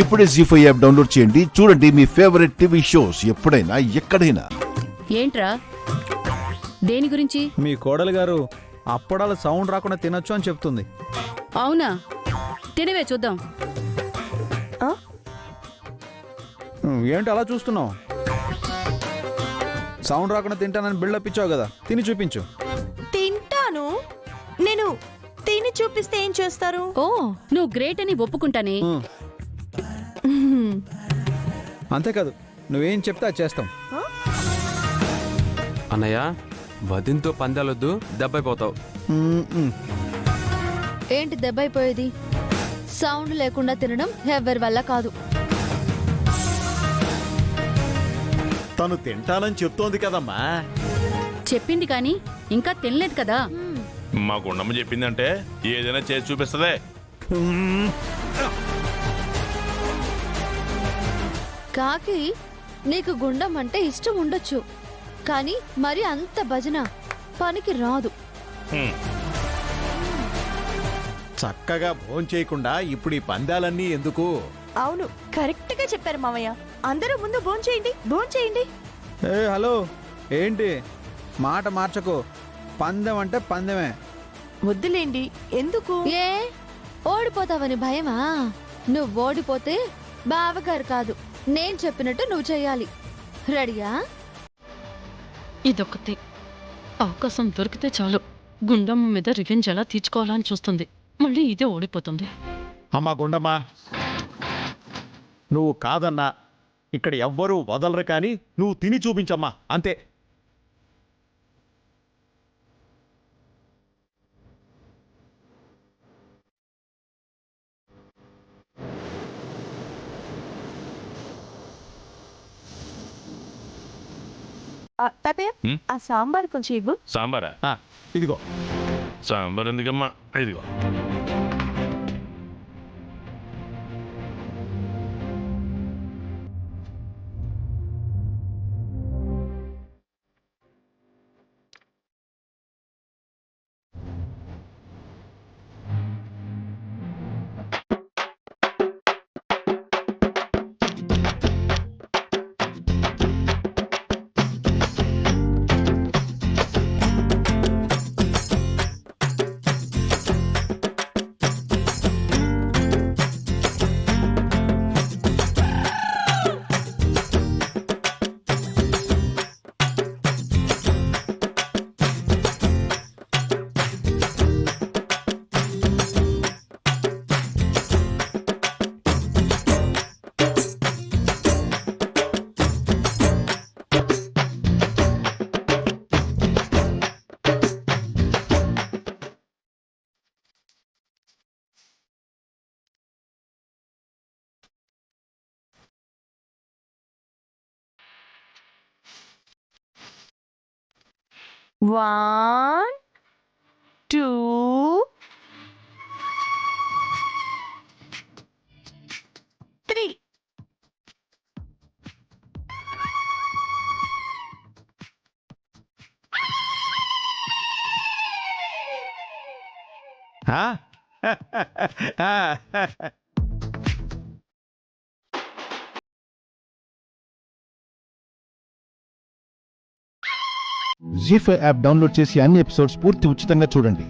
ఇప్పుడే జీ5 app download చేయండి. చూడండి మీ ఫేవరెట్ టీవీ షోస్ ఎప్పుడైనా ఎక్కడైనా. ఏంట్రా దేని గురించి? మీ కోడలు గారు అప్పడాలు సౌండ్ రాకుండా తినొచ్చు అని చెప్తుంది. అవునా, తినవే చూద్దాం. ఏంటి అలా చూస్తున్నావు? సౌండ్ రాకుండా తింటానని బిల్డప్ ఇచ్చావు కదా, తిని చూపించు. తింటాను. నేను తిని చూపిస్తే ఏం చేస్తారు? ఓ, నువ్వు గ్రేట్ అని ఒప్పుకుంటానే. అంతేకాదు, నువ్వేం చెప్తే అది చేస్తాం. అన్నయ్య, వదినతో పందాలొద్దు, దెబ్బైపోతావు. ఏంటి దెబ్బైపోయేది? సౌండ్ లేకుండా తినడం ఎవరి వల్ల కాదు. తను తింటానని చెప్తోంది కదమ్మా. చెప్పింది కానీ ఇంకా తినలేదు కదా. మా గుండమ్మ చెప్పిందంటే ఏదైనా చేసి చూపిస్తదే. కాకి, నీకు గుండం అంటే ఇష్టం ఉండొచ్చు, కానీ మరి అంత భజన పనికి రాదు. చక్కగా భోంచేయకుండా ఇప్పుడు ఈ పందాలన్నీ ఎందుకు? అవును, కరెక్ట్ గా చెప్పారు మావయ్య. అందరూ ముందు భోంచేయండి, భోంచేయండి. ఏ హలో, ఏంటి మాట మార్చకు. పందెం అంటే పందెమే. వద్దులేండి, ఎందుకు? ఏ ఓడిపోతావని భయమా? నువ్వు ఓడిపోతే బావగారు కాదు, నేను చెప్పినట్టు నువ్వు చెయ్యాలి. రెడీయా? ఇదొక్కతే అవకాశం దొరికితే చాలు గుండమ్మ మీద రివెంజ్ ఎలా తీర్చుకోవాలని చూస్తుంది. మళ్ళీ ఇదే ఓడిపోతుంది. అమ్మా గుండమ్మా, నువ్వు కాదన్నా ఇక్కడ ఎవ్వరూ వదలరు, కానీ నువ్వు తిని చూపించమ్మా, అంతే. తాతయ్య, ఆ సాంబార్ కొంచెం ఇవ్వు. సాంబారా? ఇదిగో. సాంబార్ ఎందుకమ్మా? ఇదిగో. One, two, three. Zee5 app download చేసి అన్ని ఎపిసోడ్స్ పూర్తి ఉచితంగా చూడండి.